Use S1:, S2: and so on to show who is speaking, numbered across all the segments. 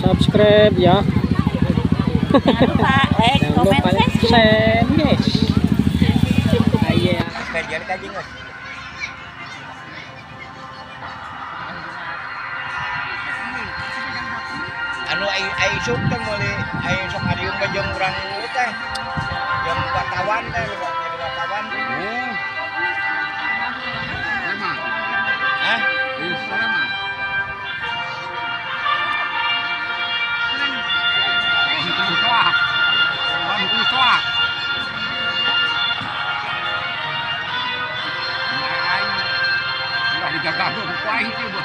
S1: Subscribe ya.
S2: Jangan lupa like, comment,
S1: share, guys. Ayo.
S3: Kajian kajing guys. Anu ai sok teh mulai ai sok ariung ka jeung urang teh. Jeung wartawan teh, jadi wartawan.
S4: Sama.
S3: Hah?
S4: Sama. Dijaga dulu, kuah itu bu.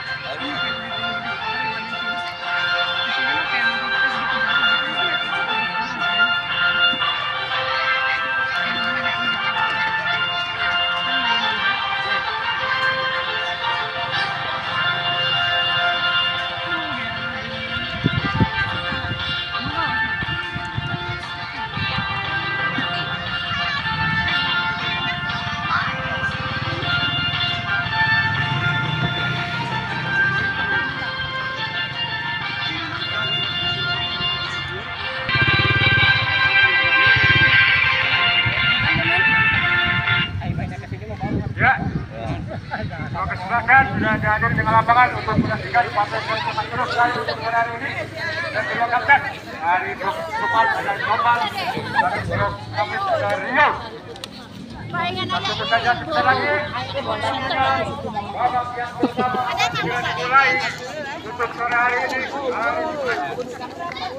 S4: Sudah hadir dengan lapangan untuk menyaksikan partai Persatuan terus dari untuk hari ini dan juga kapten dari grup Supal ada Global dari grup Kapit ada Rio. Tentu saja sebentar lagi babak yang pertama dimulai untuk sore hari ini.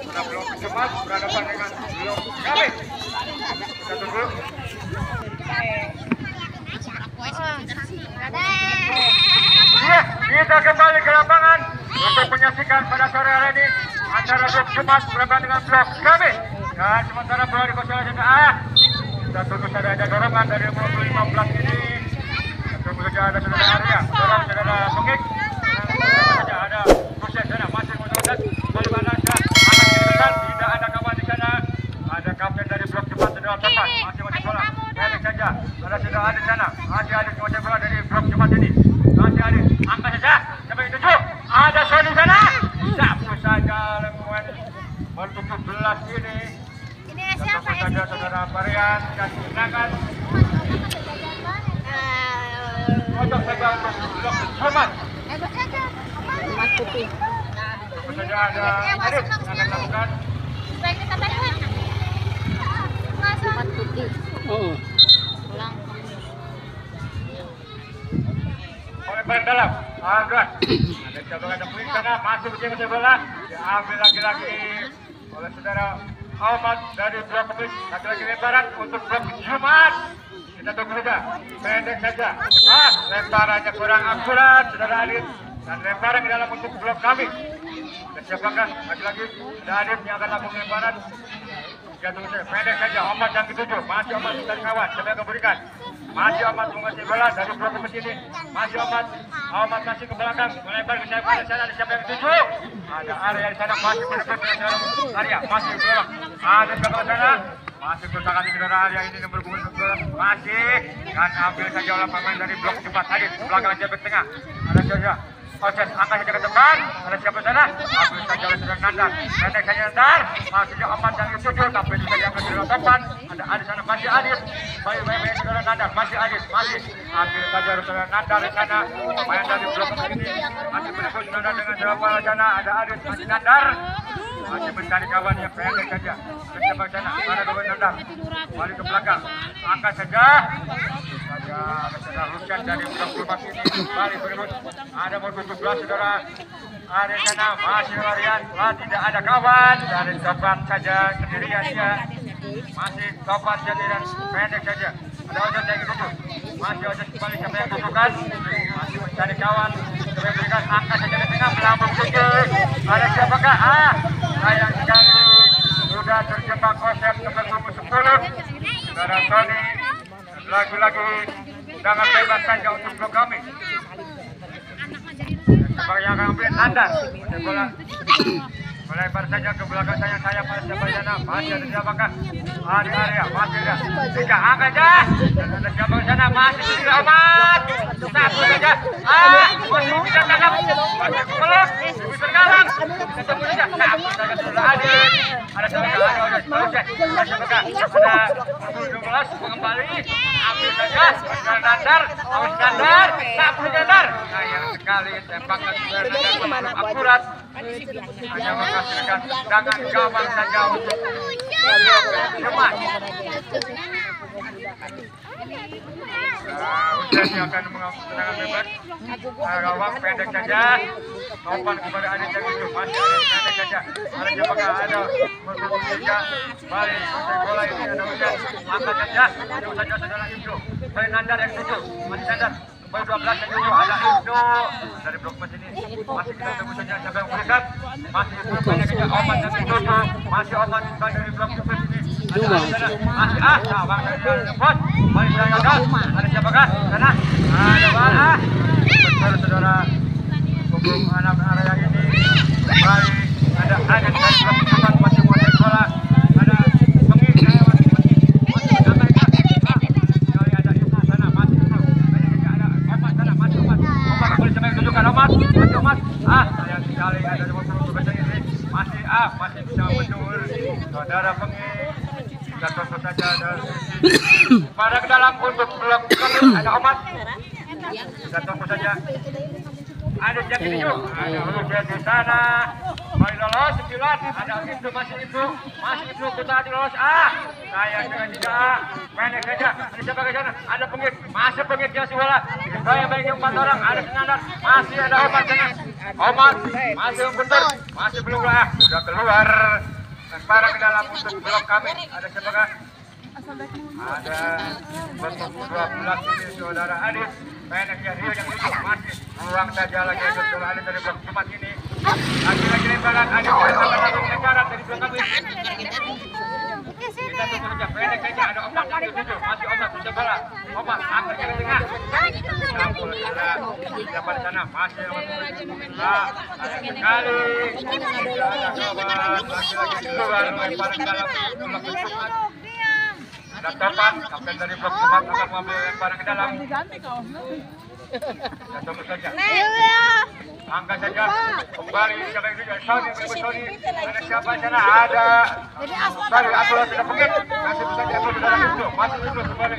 S4: Kita belum cepat berhadapan dengan Blok Kapit. Kita tunggu. Kita kembali ke lapangan untuk menyaksikan pada sore hari ini antara grup Jumat berhadapan dengan Blok kami. Dan sementara bola dikuasai oleh A. Kita tunggu saja ada dorongan dari nomor 15 ini. Tunggu saja ada saudara Arya, dorong saudara Pengik. Saja ada proses sana masih mudah-mudahan bagaimana akan diberikan tidak ada kawan di sana. Ada kapten dari Blok Jumat saudara Tapan masih bola. Pendek saja. Ada saudara di sana. Masih ada menguasai bola dari Blok Jumat ini. Masih ada, angkat saja, sampai yang 7, ada Sony sana, sapu saja lengkuan ber-17 ini.
S2: Ini siapa ya?
S3: Saja saudara Varian, kasih tendangan. Untuk saja untuk Blok Jumat.
S2: Mas Putih.
S3: Tentu saja ada Adit yang akan lakukan.
S2: Baik, kita balik. Mas Putih.
S1: Oh.
S3: Oleh dalam, agak ada cabangan yang sana masuk ke bola, diambil lagi-lagi oleh saudara Ahmad dari Blok Kapit, lagi-lagi lemparan untuk Blok Jumat. Kita tunggu saja, pendek saja. Lemparannya kurang akurat, saudara Adit, dan lemparan di dalam untuk Blok kami. Dan siapakah lagi-lagi ada Adit yang akan lakukan lemparan? Kita tunggu saja, pendek saja. Ahmad yang ke-7, masih Ahmad mencari kawan, siapa yang akan berikan? Masih Ahmad menguasai bola dari Blok Kapit ini. Masih Ahmad masih ke belakang, melebar ke sayap sana. Ada siapa yang ke-7? Ada Arya di sana, masih mendekat dengan Arya, masih ke belakang. Ada ke sana, masih berusaha di saudara Arya ini nomor punggung 12, masih dan ambil saja oleh pemain dari Blok Jumat Adit. Belakang aja ke tengah. Ada saja. Proses angkat saja ke depan. Ada siapa sana? Ambil saja oleh saudara Nandar. Pendek saja Nandar. Masih Ahmad yang ke-7, tapi juga yang ke-8. Ada di sana masih Adit. Baik saudara Nandar, masih Adit, masih ambil saja saudara Nandar di sana. Main dari Blok ini masih berikut saudara dengan siapa sana. Ada Adit, masih Nandar. Masih mencari kawan yang pendek saja. Ke sebelah sana, ada dua Nandar. Balik ke belakang. Angkat saja. Ada saudara Rusyan dari Blok Jumat ini. Balik berikut. Ada nomor 17 saudara. Ada di sana masih Arian. Tidak ada kawan. Dari depan saja sendirian dia. Masih topan saja dan pendek saja. Ada Ojot yang ditutup. Masih Ojot kembali siapa yang tutukan. Masih mencari kawan. Coba berikan angkat saja di tengah melambung tinggi. Ada siapakah? Sayang sekali sudah terjebak konsep nomor 10. Saudara Tony lagi-lagi dengan bebas saja untuk blok kami. Sebagai yang akan ambil Nandar, bola melebar saja ke belakang saya pada siapa sana masih ada siapakah? Di area masih ada tiga angka saja dan ada siapa sana masih tidak amat satu saja masih bisa tangkap masih peluk bisa kalang ketemu saja satu saja sudah ada siapakah ada siapakah ada 17 kembali ambil saja Nandar Nandar satu Nandar sayang sekali tembakan sudah akurat hanya menghasilkan dengan gawang saja untuk Jumat. Ujian akan mengenang bebas. Gawang pendek saja. Topan kepada Adit yang itu masih pendek saja. Ada apakah ada menurut saja balik bola ini ada ujian angkat saja. Jauh saja saudara itu. Saya Nandar yang tujuh masih Nandar. Kembali 12 yang tujuh ada Ibnu dari blok mas ini masih kita tunggu saja siapa yang berikan masih banyak saja Oman dan Ibnu masih Oman dari blok mas ini masih Bang dari Bos balik dari gagal ada siapakah sana ada bola saudara hukum anak area ini balik ada dari blok depan masih muat bola ada sayang sekali ada 50 baca ini masih bisa mendur saudara pengis kita tunggu saja ada pada ke dalam untuk blok kami ada Omat kita tunggu saja ada yang itu ada ujian di sana mari lolos 9 ada itu masih itu kita lolos saya dengan juga pendek saja ada siapa ke sana ada pengit masih pengit yang bola banyak 4 orang ada Nandar masih ada Omat sana Omat masih bentar masih belum sudah keluar dan para ke dalam untuk blok kami ada siapakah ada bentuk 12 ini saudara Adit pendeknya Rio yang itu masih buang saja lagi untuk bola Adit dari blok Jumat ini lagi-lagi lebaran Adit lebaran dari blok kami kita tunggu saja pendek saja ada Omat yang tujuh masih Omat bisa bola Omat angkat ke tengah campur siapa di sana masih Omat sekali ada kawan lagi-lagi keluar lempar ke dalam blok Jumat ada Topan kapten dari blok Jumat akan mengambil lemparan ke dalam kita tunggu saja angkat saja kembali siapa yang tujuh Sony ada siapa sana ada baru Abdullah sudah pengit masih bisa jatuh di dalam itu masih itu kembali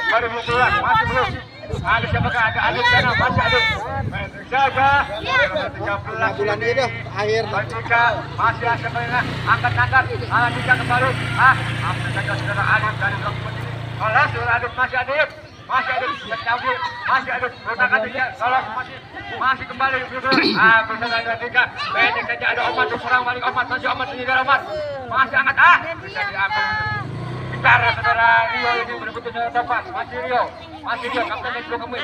S3: baru belum keluar masih belum ada siapakah ada Adit sana masih Adit saja 13 bulan ini akhir Bandika masih ada mana angkat ada tiga kembali ambil saja saudara Adit dari blok ini kalau saudara Adit masih Adit masih ada gunakan tiga lolos masih kembali bersama ada tiga pendek saja ada Omat serang balik Omat masih Omat sendiri Omat masih angkat bisa diambil bicara saudara Rio ini berebut saudara Topan masih Rio kapten dari blok kami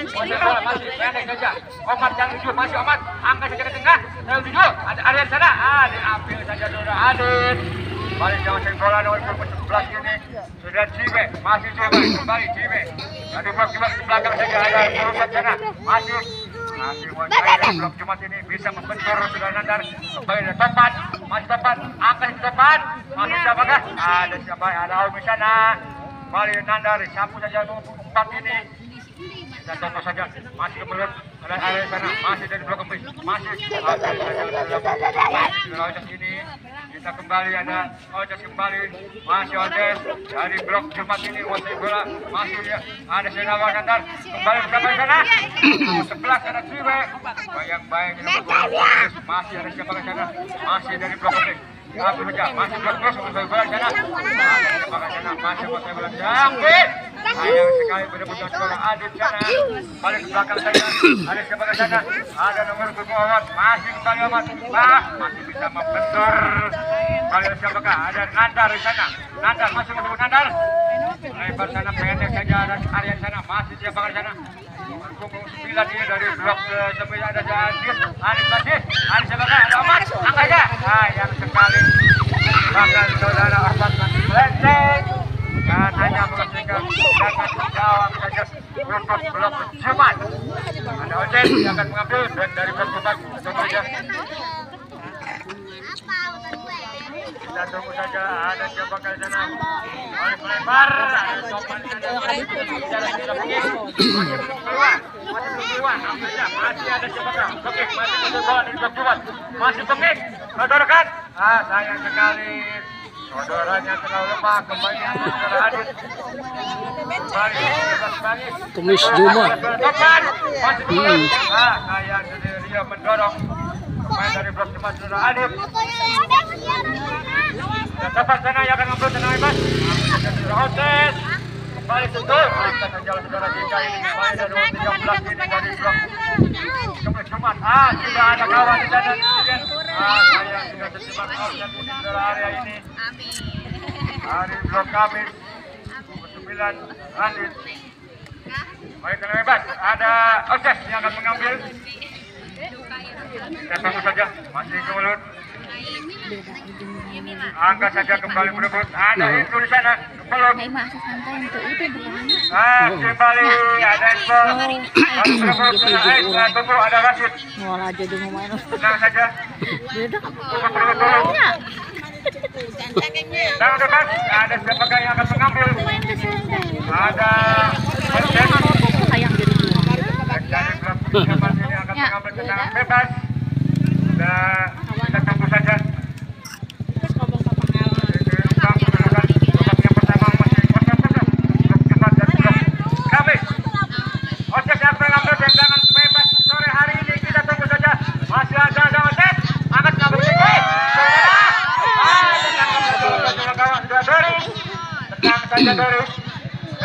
S3: masih pendek saja Omat yang tujuh masih Omat angkat saja ke tengah yang tujuh ada Aryan sana diambil saja saudara Adit balik jangan bola nomor 11 ini sudah Cime masih coba kembali Cime dari blok Jumat ke belakang saja ada Jumat sana masih blok Jumat ini bisa membentur saudara Nandar kembali ada Topan masih Topan angkat Topan masih siapakah ada siapa ada Aumi sana balik Nandar sapu saja 4 ini kita tunggu saja masih ke mulut ada area sana masih dari blok kembali masih ini kita kembali ada Oces kembali masih Oces dari blok Jumat ini masih bola masih ada Senawa Nandar kembali bersama sana 11 ada Ciwe bayang-bayang masih ada siapa ke sana masih dari blok kembali Aku saja masih blok terus untuk bola sana masih bola jambi sayang sekali benar-benar bola Adit sana balik ke belakang saja ada siapa ke sana ada nomor 2 Muhammad masih kembali Muhammad masih bisa membentur balik siapakah ada Nandar di sana Nandar masih ketemu Nandar lebar sana pendek saja dan Aryan sana masih siapa ke sana punggung 9 ini dari blok sampai ada Adit masih ada siapakah ada Ahmad angkat aja sayang sekali bahkan saudara Ahmad masih melenceng dan hanya menghasilkan jauh
S4: saja untuk blok Jumat. Ada Ocet yang akan mengambil back dari blok Jumat. Tunggu saja. Kita tunggu saja, ada siapa kali sana. Oleh melebar, ada Topan di sana. Jalan tidak mungkin. Masih keluar. Masih ada siapa kali. Oke, masih bola dari blok Jumat. Masih pengik. Saudarakan. Sayang sekali. Saudaranya terlalu lemah. Kembali saudara Adit. Kembali.
S1: Kumis Jumat.
S4: Topan. Masih keluar. Sayang dia mendorong. Pemain dari blok Jumat saudara Adit. Dan dapat sana yang akan mengambil tenang bebas. Saudara Oces. Kembali sentuh. Kita saja saudara Dika ini. Kembali dari 13 ini dari blok Jumat. Sudah ada kawan di sana. Saya sudah terjebak Oces di saudara area ini. Dari blok Kamis. 9 Adit. Baik tenang bebas. Ada Oces yang akan mengambil. Kita tunggu saja. Masih ke mulut. Angkat saja kembali berebut. Ada info di sana. Belum. Kembali ada info. Tunggu ada Rashid. Tenang saja. Tenang dekat. Ada siapa yang akan mengambil. Ada siapa ini akan mengambil tendangan bebas. Dan kita tunggu saja.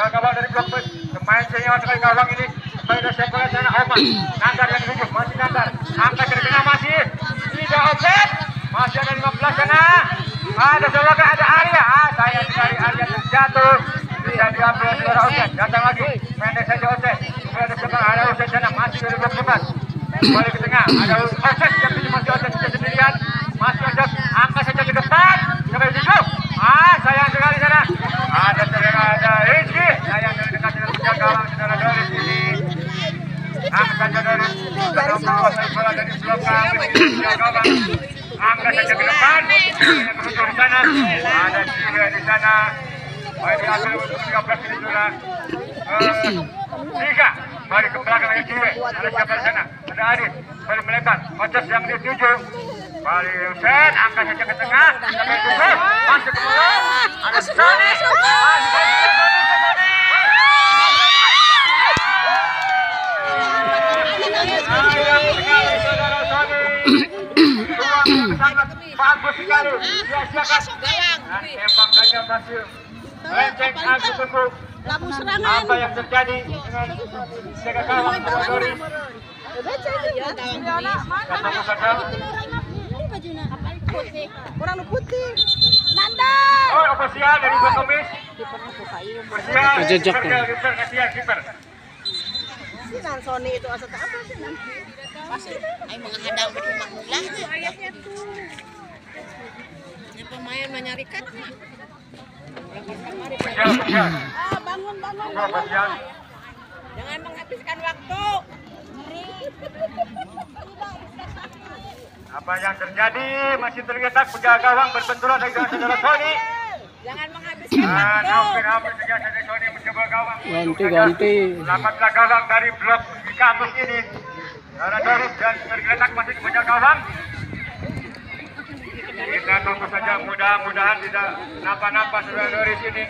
S4: Kawan dari blok pemain senior sekali gawang ini. Pada sebelah sana Oman. Nandar yang dituju masih Nandar. Angkat dari tengah masih tidak offset. Masih ada 15 sana. Ada sebelah ada Arya. Sayang sekali Arya terjatuh. Bisa diambil saudara offset. Datang lagi. Pendek saja offset. Ada sebelah ada offset sana masih dari blok Jumat. Kembali ke tengah. Ada offset yang masih offset sendirian. Masih offset. Angkat saja ke depan. Sampai dituju. Sayang sekali sana. Ada Rizky. Sayang dari dekat dengan penjagaan saudara Doris ini. Angkat saja Doris. Saudara bola dari blok Kamis. Angkat saja ke depan. Menuju di sana. Ada Cire di sana. Baik diambil untuk 13 ini saudara. Tiga. Balik ke belakang lagi Cire. Ada siapa di sana? Ada Adit. Balik melebar. Oces yang dituju. Balik Hussein. Angkat saja ke tengah. Sampai tujuh. Masuk ke mulut. Ada Sony. Bagus sekali. Dia siapkan. Tembak saja masih. Lenceng aku tunggu. Apa yang terjadi dengan jaga gawang Doris? Ketemu saja.
S2: Orang putih. Nanda.
S4: Oh, ofisial dari blok Kamis.
S1: Jejak.
S4: Kasihan kiper.
S2: Si Sony itu asal apa sih? Masih ay menghadang ke rumah mula. Ini pemain menyarikan. Bangun. Jangan menghabiskan waktu.
S4: Apa yang terjadi? Masih tergeletak penjaga gawang berbenturan dengan saudara Sony.
S2: Jangan menghabiskan waktu.
S4: Hampir saja saudara Sony mencoba gawang.
S1: Ganti.
S4: Selamatlah gawang dari blok Kamis ini. Saudara Doris dan tergeletak masih penjaga gawang. Kita tunggu saja, mudah-mudahan tidak napa-napa saudara Doris ini.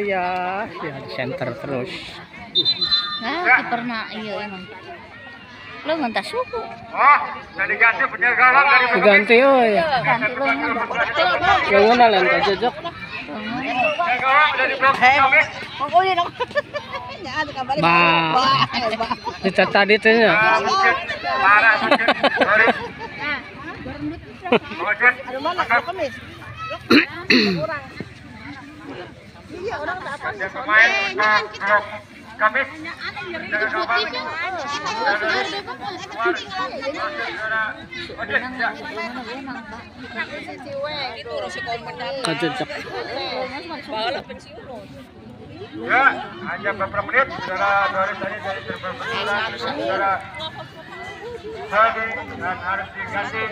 S1: Ya di center terus.
S2: Kiperna iya emang. Lo ngentas suku.
S4: Oh, jadi ganti penjaga gawang dari
S1: Ganti ya. Yang mana lantai jejak?
S4: Penjaga gawang dari blok Kamis.
S2: Mongolin dong.
S1: Kita tadi tuh ya.
S4: Parah mungkin. Doris.
S2: Aduh mana Kamis? Kurang. Iya, orang tak apa.
S4: Pemain blok Kamis.
S1: Kejejak.
S4: Ya, hanya beberapa menit saudara Doris tadi dari terbenturan saudara Sadi dan harus diganti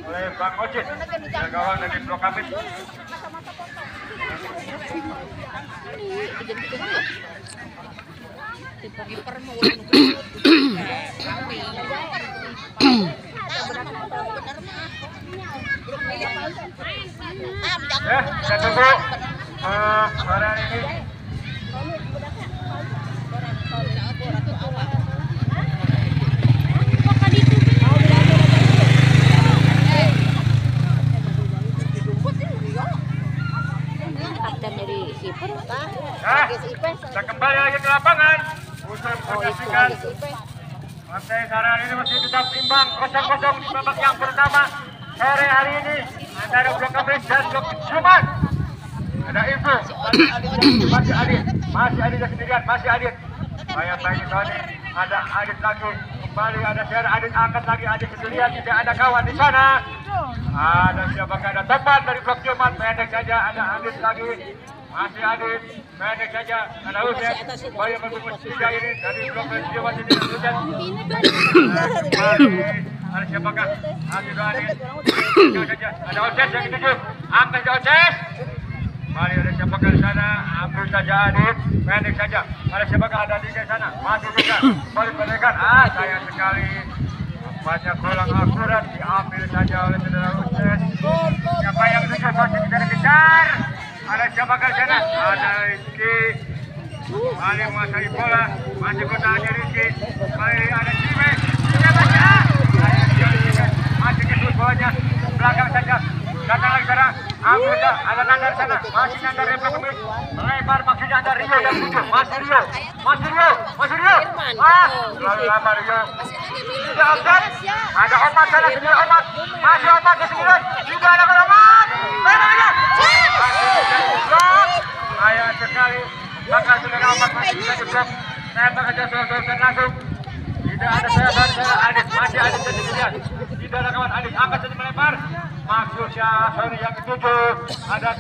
S4: oleh Bang Ocit gawang dari Blok Kamis. Ya, kita tunggu hari ini. Nah, kita kembali lagi ke lapangan untuk menyaksikan partai saran ini masih tetap imbang 0-0 di babak yang pertama sore hari ini antara Blok Kamis dan Blok Jumat. Ada info masih Adit sendirian, masih Adit. Baik Tony, ada Adit lagi kembali, ada Syara Adit angkat lagi, Adit sendirian, tidak ada kawan di sana. Ada siapakah, ada tempat dari Blok Jumat, pendek saja, ada Adit lagi. Masih Adit, pendek saja, ada Husen, banyak berbungkus 3 ini dari Blok Jumat ini, Husen. Ada siapakah? Ada Adit, saja, ada Husen yang dituju, angkat ke Husen. Mari ada siapakah di sana, ambil saja Adit, pendek saja. Ada siapakah, ada di sana, masih juga, balik pendekan, sayang sekali. Banyak kurang akurat, diambil saja oleh saudara Husen. Siapa yang dituju, masih kejar-kejar. Ada siapakah di sana? Ada Rizky. Mari menguasai bola. Masih bertahan Rizky. Mari ada Cime. Masih kesut bolanya. Belakang saja. Datang lagi sana. Ambil saja. Ada Nandar sana. Masih Nandar yang berkembang. Melebar maksudnya ada Rio dan tujuh. Masih Rio. Lalu lama Rio. Tidak offset. Ada Omat sana. Sendiri Omat. Masih Omat ke 9. Juga ada Omat. Ayah sekali, maka saudara Omat masih bisa diblok. Saya saja selesai langsung. Tidak ada saya Adit, masih Adit sendirian. Tidak ada kawan Adit, angkat saja melebar. Maksudnya sorry yang ketujuh. Ada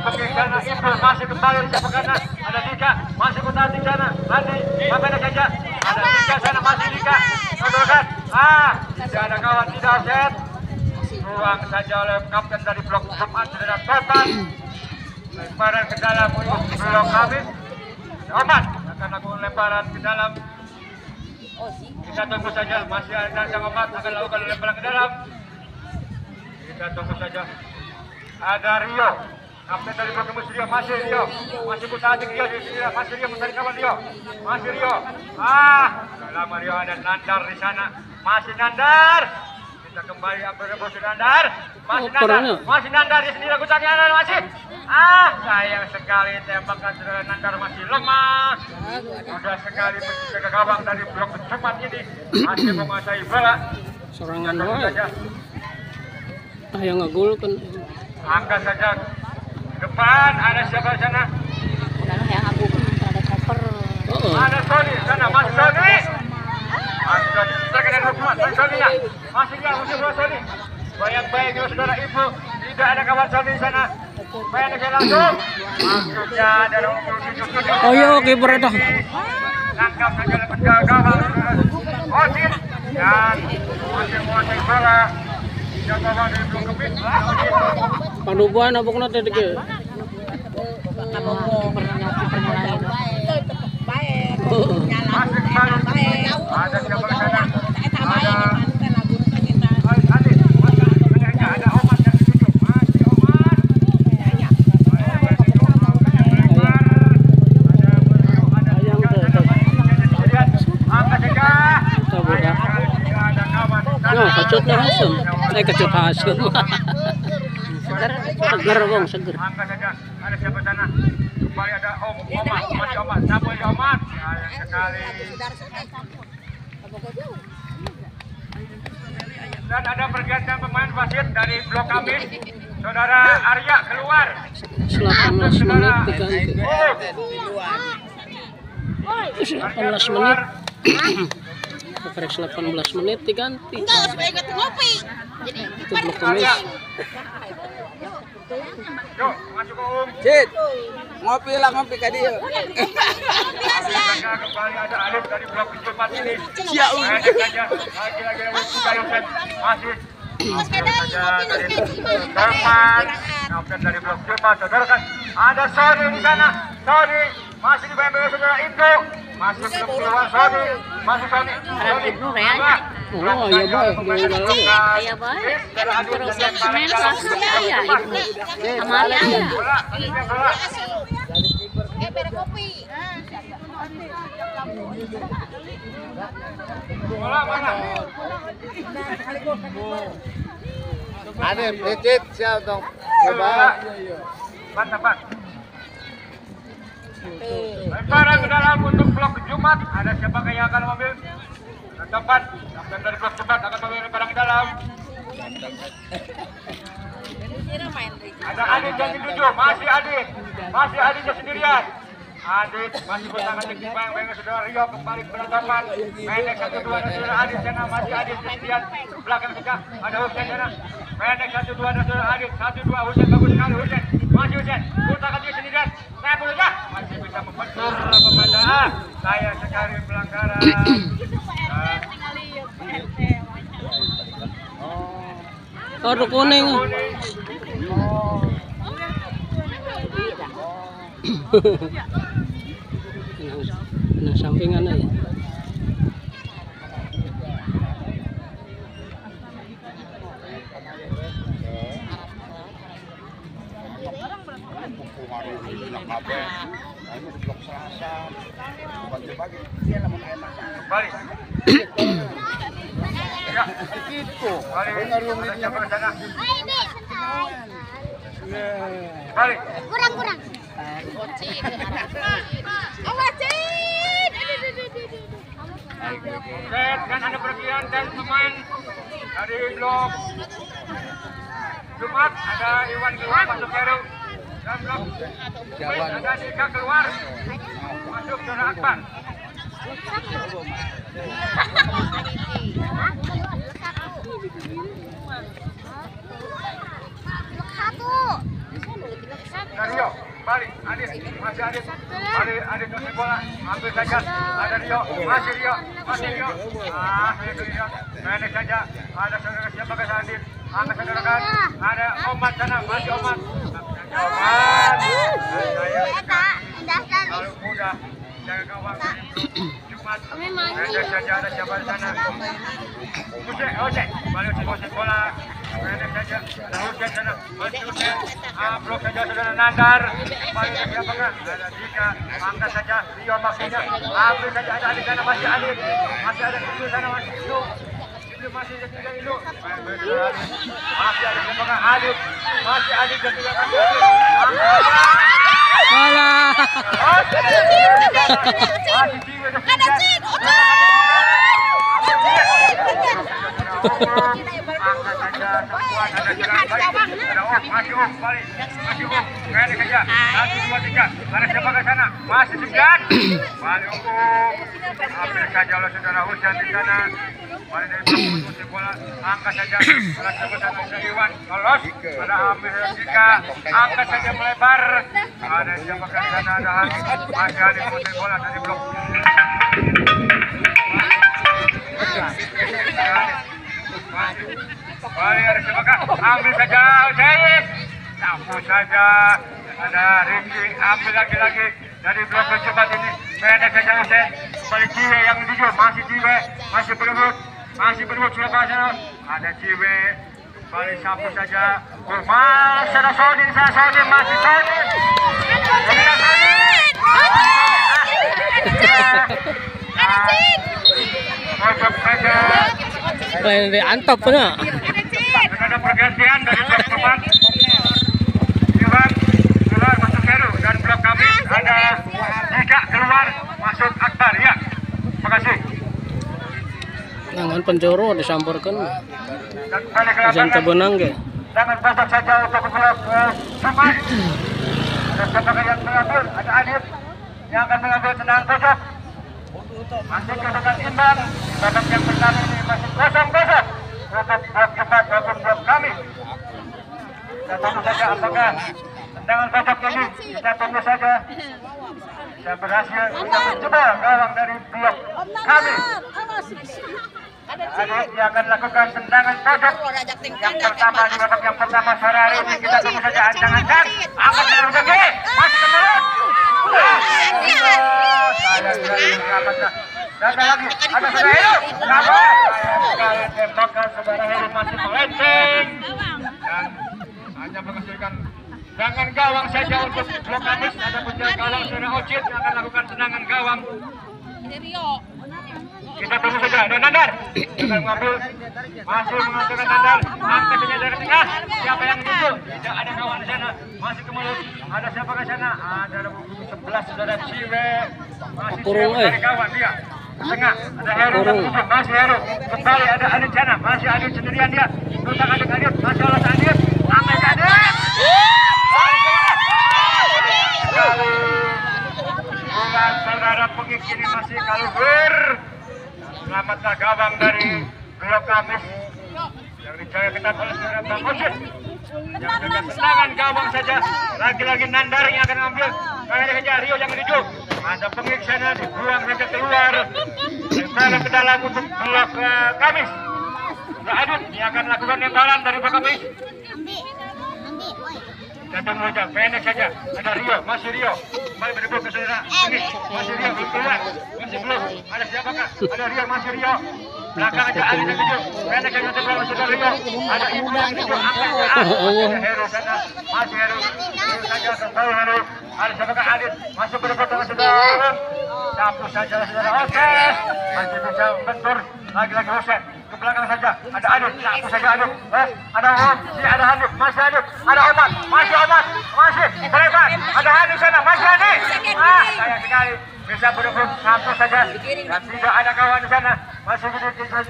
S4: pengikana itu masih kembali di siapa kanan. Ada Dika, masih bertahan di sana. Andi, mana saja. Ada Dika sana, masih Dika. Kontrolkan. Tidak ada kawan, tidak offset. Ruang saja oleh kapten dari Blok Jumat, saudara Topan. Lemparan ke dalam untuk Blok Kamis. Omat akan lakukan lemparan ke dalam. Kita tunggu saja, masih ada yang Omat akan lakukan lemparan ke dalam. Kita tunggu saja. Ada Rio, kapten dari Blok Kamis Rio, masih Rio. Masih bertahan Rio di sini, masih Rio mencari kawan Rio. Masih Rio. Lama Rio, ada Nandar di sana. Masih Nandar. Kita kembali rebus Nandar. Masih Nandar di sini lakukannya masih. Sayang sekali tembakan saudara Nandar masih lemah. Mudah sekali menjaga gawang dari Blok Jumat ini masih menguasai bola.
S1: Serangan saja. Yang ngegol kan.
S4: Angkat saja depan, ada siapa di sana?
S2: Yang aku ada cover.
S4: Ada Sony sana, masih Sony. Masih Sony, terkena hukuman, masih dia musuh Sony. Baik-baik saudara ibu, tidak ada kawan Sony di sana. Main langsung. Maksudnya dalam
S1: Ayo kiper itu.
S4: Tangkap saja ke gawang. Ocit dan masih menguasai bola. Siapa dari Blok Kamis?
S1: Panubuan apa kena tadi ke?
S4: Masih kembali. Ada siapa di sana? Ada Omat yang dituju. Masih Omat.
S1: Kecut na Hasan. Kecut Hasan. Seger bang, seger.
S4: Angkat saja. Ada siapa sana? Kembali ada Omat. Masih Omat. Siapa di Omat? Sayang sekali. Dan ada pergantian pemain wasit dari Blok Kamis. Saudara Arya keluar.
S1: 18 menit diganti. 18 menit. Refresh 18 menit diganti.
S2: Enggak, supaya ingat ngopi. Jadi
S1: Itu Blok Kamis.
S4: Yuk, masuk ke
S3: Cid.
S5: Ngopi lah, ngopi ka dia.
S3: Kembali ada Alif dari blok Jumat ini.
S5: Siap.
S3: Lagi-lagi masih Dorman, kapten dari blok Jumat. Saudara kan ada Sony di sana. Sony masih di bawah saudara itu. Masih belum keluar Sony. Masih Sony.
S1: Oh iya boy,
S2: Iya boy. Terus semen rasa ya ibu. Amali ada. Beda kopi.
S3: Bola mana?
S5: Ada pecet siapa dong?
S3: Coba. Pan. Lemparan ke dalam untuk blok Jumat. Ada siapa yang akan mengambil? Tempat. Kapten dari blok Jumat akan mengambil lemparan ke dalam. Ada Adit yang dituju. Masih Aditnya sendirian. Adit masih bertangan di kibang. Baik saudara Rio kembali ke penonton. Pendek 1-2 dan saudara Adit sana. Masih Adit sendirian. Belakang saja ada Husen sana. Pendek 1-2 dan saudara Adit. 1-2 Husen bagus sekali Husen. Masih Husen. Putakan dia sendirian. Saya boleh ya. Masih bisa membentur kepada saya sekali pelanggaran.
S1: Kartu kuning. Nah, sampingan aja.
S3: Kembali. Ya, itu. Kembali.
S2: Kurang.
S3: Set dan ada pergian dan pemain dari blok Jumat ada Iwan keluar masuk Heru dan blok ada Dika keluar masuk Saudara Akbar. Rio, balik, Adit, masih Adit, Adit masih bola, ambil saja, ada Rio, masih Rio, pendek saja, ada saudara siapa ke Adit, angkat saudara kan, ada Omat sana, masih Omat, kalau mudah, jaga gawang, Jumat, pendek saja, ada siapa di sana, Ose, balik Ose bola, pendek saja, ada Husen sana, masih Husen, blok saja saudara Nandar, kembali ke siapa kan, ada Dika, angkat saja, Rio maksudnya, ambil saja ada Adit sana, masih Adit, masih ada Ilu sana, masih Ilu, masih ada tiga Ilu, masih ada siapa kan, Adit, masih Adit dan tiga kan,
S1: Alah.
S3: Masih segan. Balik ambil saja oleh saudara Husen di sana. Balik dari belakang bola, angkat saja. Bola sebelah sana Iwan lolos. Ada ambil Dika, angkat saja melebar. Ada siapa di sana ada Hanif. Masih Hanif putih bola dari blok. Balik ada siapa? Ambil saja Jais. Campur saja. Ada Rizky, ambil lagi dari blok Jumat ini. Pendek saja Husen. Balik Ciwe yang tuju, masih Ciwe, masih berebut sudah sana. Ada Ciwe, balik sapu saja. Masih ada Sony di sana, Sony masih Sony. Masuk saja.
S1: Lain dari antap benar.
S3: Ada pergantian dari blok Jumat. Iwan keluar masuk Heru dan blok kami ada Dika keluar masuk Akbar ya. Terima kasih.
S1: Tangan penjoro disamparkan.
S3: Dan balik ke
S1: Jangan
S3: lapangan.
S1: kebenang ke.
S3: Jangan kosong saja untuk blok Jumat. Ada siapa yang mengambil? Ada Adit yang akan mengambil tendangan kosong. Masih kedudukan imbang. Babak yang pertama ini masih kosong-kosong. Untuk blok Jumat maupun blok kami. Dan tentu saja apakah
S4: tendangan pojok ini kita tunggu saja. Bisa berhasil kita mencoba gawang dari blok kami. Adit yang akan lakukan tendangan pojok yang pertama di babak yang pertama sore hari ini. Kita tunggu saja ancangan angkat dari ujungnya masih kemudian dan lagi ada saudara Heru sekali tembakan saudara Heru masih melenceng dan hanya menghasilkan tendangan gawang saja untuk blok Kamis. Ada penjaga gawang saudara Ocit yang akan lakukan tendangan gawang. Kita tunggu saja, ada Nandar akan mengambil, masih menghasilkan Nandar, angkatnya dari tengah, siapa yang menuju? Tidak ada kawan di sana, masih ke mulut, ada siapa ke sana? Ada 11 saudara Ciwe, masih dari kawan dia, ke tengah, ada Heru yang menuju, masih Heru, kembali ada Adit sana, masih Adit sendirian dia, tentang Adit, masih olah Adit, angkat Adit, bulan saudara pengik ini masih kalubur. Selamatlah gawang dari blok Kamis yang dijaga ketat oleh saudara Bang Ocit yang jaga tendangan gawang saja. Lagi-lagi Nandar yang akan mengambil, kayaknya kejar Rio yang menuju, ada pengik sana dibuang saja keluar, kembali ke dalam untuk blok Kamis. Adit yang akan lakukan nembalan dari blok Kamis. Datang saja, pendek saja. Ada Rio, masih Rio. Kembali berdebut ke saudara. Ini masih Rio belum keluar, masih belum. Ada siapakah? Ada Rio, masih Rio. Belakang aja Adit yang tuju. Pendek saja sebelah saudara Rio. Ada Ibu yang tuju. Angkat ke ada Heru sana, masih Heru. Heru saja kembali Heru. Ada siapakah Adit? Masih berdebut dengan saudara. Sapu saja saudara. Oke, masih bisa bentur. Lagi-lagi Husen. Ke belakang saja, ada Adit, sapu saja Adit, ada Om, ada Hanif, masih Adit, ada Omat, masih Omat, masih Treban, ada Hanif sana, masih Hanif, sayang sekali, bisa berebut satu saja, dan tidak ada kawan di sana, masih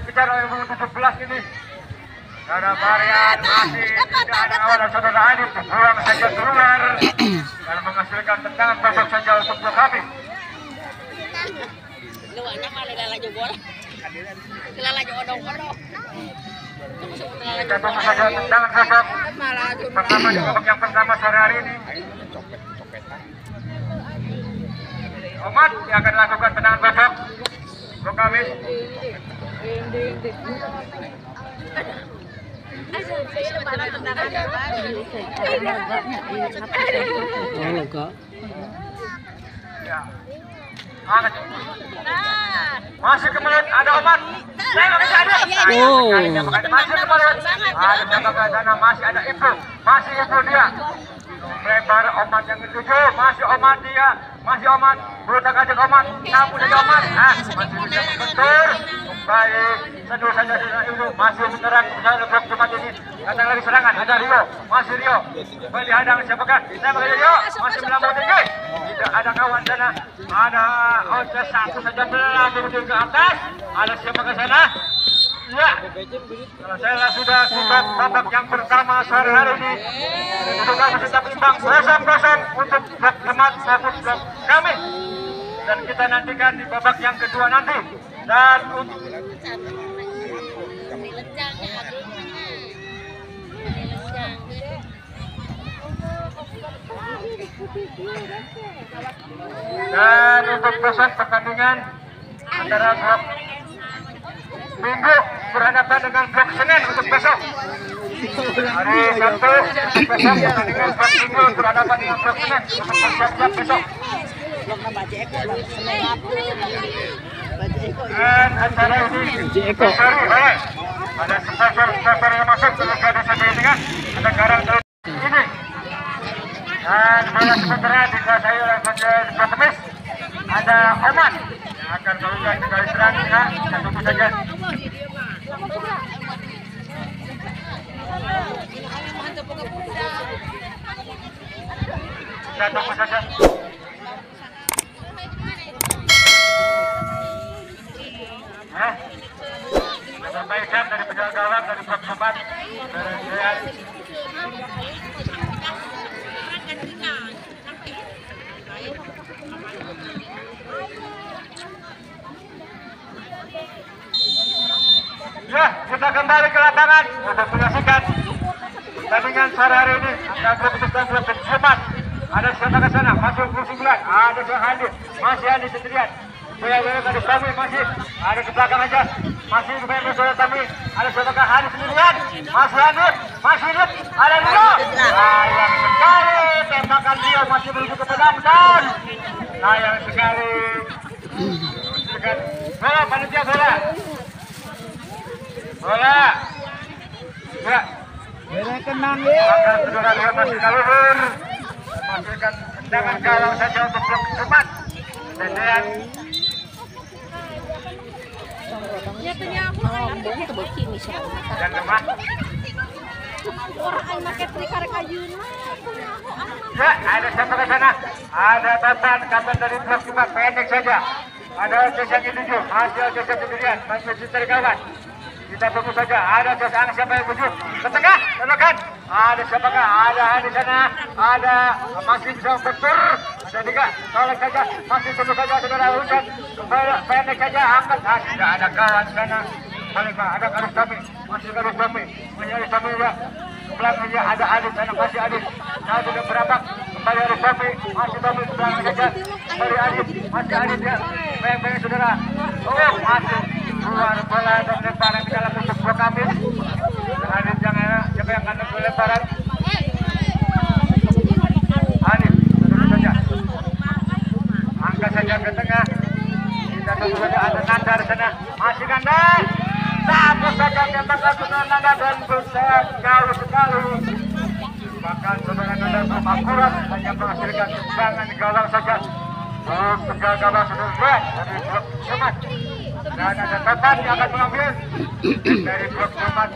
S4: dikejar oleh 17 ini, ada Marian, masih tidak ada kawan dan saudara Adit, dibuang saja keluar, dan menghasilkan tendangan pojok saja untuk blok kami. Kita tunggu saja tendangan pojok pertama di babak yang pertama sore hari ini. Omat yang akan lakukan tendangan pojok blok Kamis. Ya. Masih ke mulut, ada Omat. Masih ada. Masih ke mulut. Ada siapa sana, masih ada Ibu. Masih Ibu dia. Lebar Omat yang ketujuh, masih Omat dia. Masih Omat, berutak aja Omat. Kamu dari Omat. Masih bisa membentur. Baik, seduh saja Ibu. Masih menyerang bersama blok Jumat ini. Datang lagi serangan, ada Rio. Masih Rio. Kembali hadang siapakah? Saya pakai Rio. Masih melambung tinggi. Tidak ada kawan sana. Ada Oces satu saja melambung ke atas. Ada siapa ke sana? Ya. Kalau saya sudah siap babak yang pertama sore hari ini. Juga masih tetap imbang 0-0 untuk blok Jumat maupun blok kami. Dan kita nantikan di babak yang kedua nanti. Dan untuk besok pertandingan antara blok Minggu berhadapan dengan blok Senin untuk besok. Hari Sabtu besok pertandingan blok Minggu berhadapan dengan blok Senin untuk bersiap-siap besok. Dan acara ini disponsori oleh ada sponsor yang masuk ke Liga Desa ada Garang ini. Dan bola sementara dikuasai oleh Blok Kamis. Ada Oman yang akan melakukan kali serang. Ya, kita tunggu saja. Kita tunggu saja. Perbaikan dari penjaga gawang dari blok Jumat dari Dean. Ya, kita kembali ke lapangan untuk menyaksikan pertandingan sore hari ini antara klub dan klub
S3: Jumat. Ada siapa ke sana? Masuk ke 9. Ada Bang Handi. Masih Handi sendirian. Bola dari kami masih ada ke belakang aja. Masih ke bola kami. Ada siapa ke Handi sendirian? Masih Handi. Masih Handi. Ada Lino. Sayang sekali. Tembakan dia masih menuju ke pedangkan. Sayang sekali. Bola panitia bola. Bola. Ya.
S5: Bola tenang ya.
S3: Maka saudara lihat masih kaluhur. Masukkan tendangan gawang saja untuk blok Jumat. Dan
S1: Ya punya aku ngomong itu begini soalnya.
S3: yang lemah.
S1: Orang yang pakai trikar kayunya.
S3: Ya, ada siapa ke sana? Ada kapan dari blok Jumat pendek saja. Ada Jason Induju, masih Jason sendirian, masih mencari kawan. Kita tunggu saja. Ada Jason siapa yang tuju? Ke tengah, tekan. Ada siapakah? Ada di sana. Ada masih bisa betul. Ada tiga. Tolong saja. Masih tunggu saja saudara Hujan. Pendek saja angkat. Tidak ada kawan sana. Paling ada Karus Kami. Masih Karus Kami. Masih Karus Kami ya. Belakangnya ada Adit sana. Masih Adit. Nah sudah berampak. Kembali Karus Kami. Masih Kami belakang saja. Kembali Adit. Masih Adit ya. Banyak saudara. Oh masih. Keluar bola dan lemparan di dalam untuk blok kami. Adit siapa yang akan lemparan? Adit, terus saja. Angkat saja ke tengah. Kita tunggu saja ada Nandar sana. Masih Nandar. Sapu saja tembakan saudara Nandar dan besar jauh sekali. Bahkan saudara Nandar akurat hanya menghasilkan tendangan gawang saja. Tegal gawang saudara dari blok Jumat. Dan ada Topan yang akan mengambil dari blok Jumat.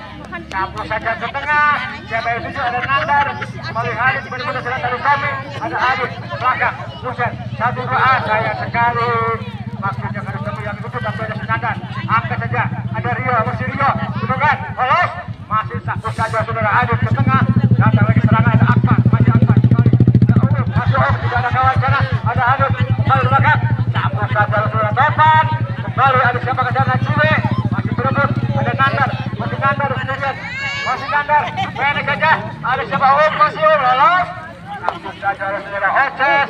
S3: Sapu saja ke tengah. Siapa itu ada Nandar. Kembali Haris benar-benar sudah taruh kami. Ada Haris belakang. Hujan 1-2 sayang sekali. Maksudnya harus kami yang itu tapi ada Nandar. Angkat saja. Ada Rio, masih Rio. Tudukan, lolos. Masih sapu saja saudara Adit ke tengah. Datang lagi serangan ada Akbar. Masih Akbar. Masih tidak ada kawan sana. Ada Adit. Kembali belakang. Sapu saja saudara Topan. Kembali ada siapa ke sana? Ciwe. Masih berebut. Ada Nandar. Masih Nandar sendirian. Masih Nandar. Pendek saja. Ada siapa? Masih lolos. Langsung saja saudara Oces.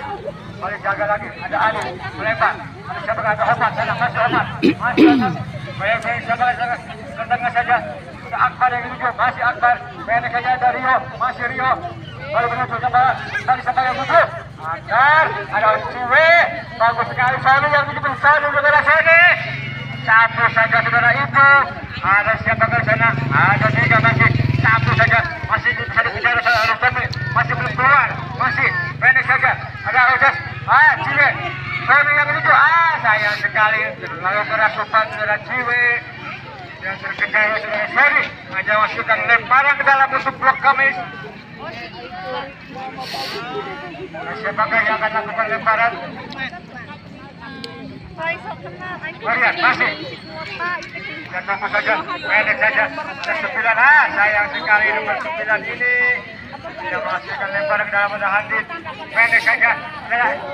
S3: Kembali jaga lagi. Ada Ali. Melempar. Ada siapa? Ada Omat. Sana masih Omat. Masih Omat. Baik-baik siapa ke sana? Ke tengah saja. Ada Akbar yang menuju. Masih Akbar. Pendek saja ada Rio. Masih Rio. Baru menuju siapa? Tadi siapa yang menuju? Akbar. Ada Ciwe. Bagus sekali Sony yang menuju. Sony saudara Sony. Sapu saja saudara itu. Ada siapa ke sana? Ada tiga masih. Sapu saja. Masih bisa dikejar saudara Sony. Masih belum keluar. Masih pendek saja. Ada Oces. Ciwe. Sony yang menuju. Sayang sekali. Lalu kerasukan saudara Ciwe. Yang terkejar saudara Sony. Hanya masukkan lemparan ke dalam untuk blok Kamis. Siapakah yang akan lakukan lemparan? Marian masih. Dan tunggu saja, pendek saja. Dan 9, sayang sekali nomor 9 ini tidak menghasilkan lemparan ke dalam ada Handit. Pendek saja.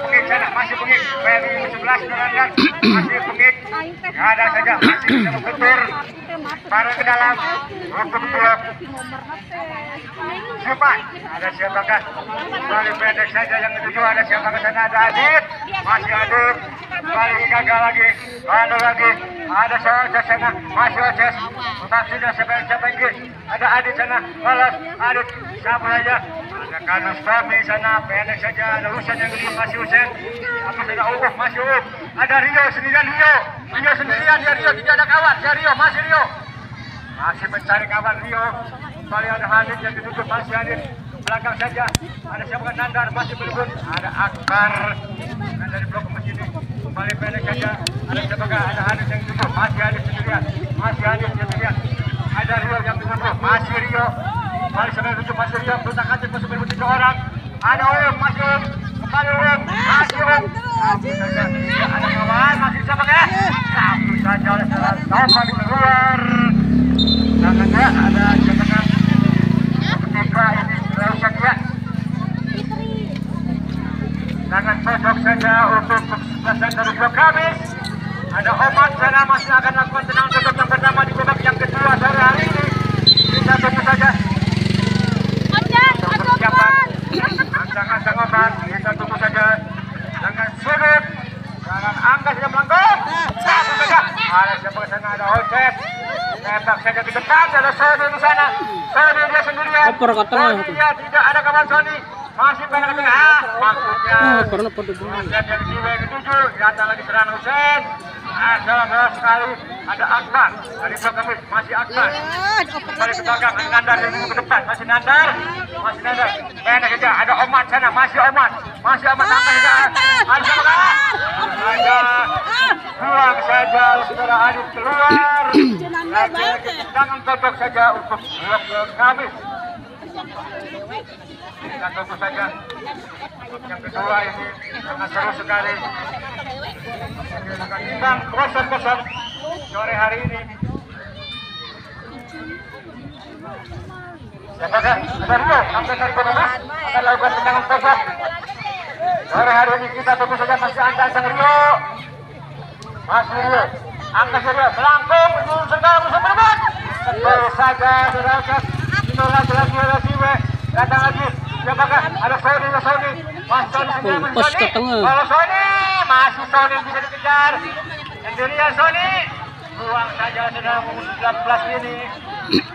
S3: Pengik sana, masih pengik. PMI 11 dengan masih pengik. Ada saja, masih bisa mengetur. Barang ke dalam untuk blok Jumat. Ada siapakah? Kembali pendek saja yang ketujuh. Ada siapakah sana? Ada Adit. Masih Adit. Kembali gagal lagi. Ada lagi. Ada Oces sana. Masih Oces. Maksudnya siapa yang ada Adit sana. Balas. Adit. Siapa saja? Ada Karus Kami sana. Pendek saja. Ada Husen yang kedua. Masih Husen. Apa sudah Uuf. Masih Uuf. Ada Rio sendirian. Rio sendirian. Ya Rio. Tidak ada kawan. Ya Rio. Masih Rio. Masih mencari kawan Rio. Kembali ada Hanif yang ditutup. Masih Hanif. Belakang saja. Ada siapa? Nandar. Masih berebut. Ada Akbar. Dan dari blok masjid ini. Kembali pendek saja. Ada siapa? Ada Hanif yang ditutup. Masih Hanif sendirian. Masih Hanif sendirian. Ada Rio yang ditutup. Masih Rio. Kembali sampai ditutup. Masih Rio. Berutak hati. Masih berebut 3 orang. Ada Om. Masih Om. Kembali Om. Masih Om. Satu saja. Ada kawan. Masih siapa? Satu saja oleh salah. Topan keluar. Tangannya ada jembatan ketika ini Rausan ya. Tangan sosok saja untuk kesuksesan dari blok Kamis. Ada Omat sana masih akan lakukan tenang sosok yang pertama di babak yang kedua sore hari ini. Kita tunggu saja. Persiapan rancangan
S4: angka saja melengkung. Satu saja. Ada siapa sana ada Hosep. Tembak saja ke depan. Ada Sony di sana. Sony dia sendirian. Sony dia tidak ada kawan Sony. Masih pada ke tengah. Maksudnya. Dan yang jiwa yang ketujuh datang lagi serangan Hussein. Ada bola sekali. Ada Akbar dari blok kemis. Masih Akbar. Kembali ke belakang. Ada Nandar yang ke depan. Masih Nandar. Masih Nandar. Pendek saja. Ada Omat sana. Masih Omat. Masih Omat. Sampai saja. Ada siapa? Ada. Buang saja. Saudara Adit keluar. Lagi-lagi tangan cocok saja untuk blok kemis. Kita tunggu saja. Yang kedua ini sangat seru sekali. Bang kosong-kosong sore hari ini. Siapakah? Ada Rio, sampai dari Konomas akan lakukan tendangan kosong. Sore hari ini kita tunggu saja masih angka sang Rio. Masih Rio, angka Rio melangkung menuju segala musuh berbut. Baru saja derajat. Inilah lagi datang lagi. Siapakah? Ada Sony, Mas Sony sendiri. Kalau Sony, masih Sony bisa dikejar. Sendirian Sony. Buang saja sedang 19 ini.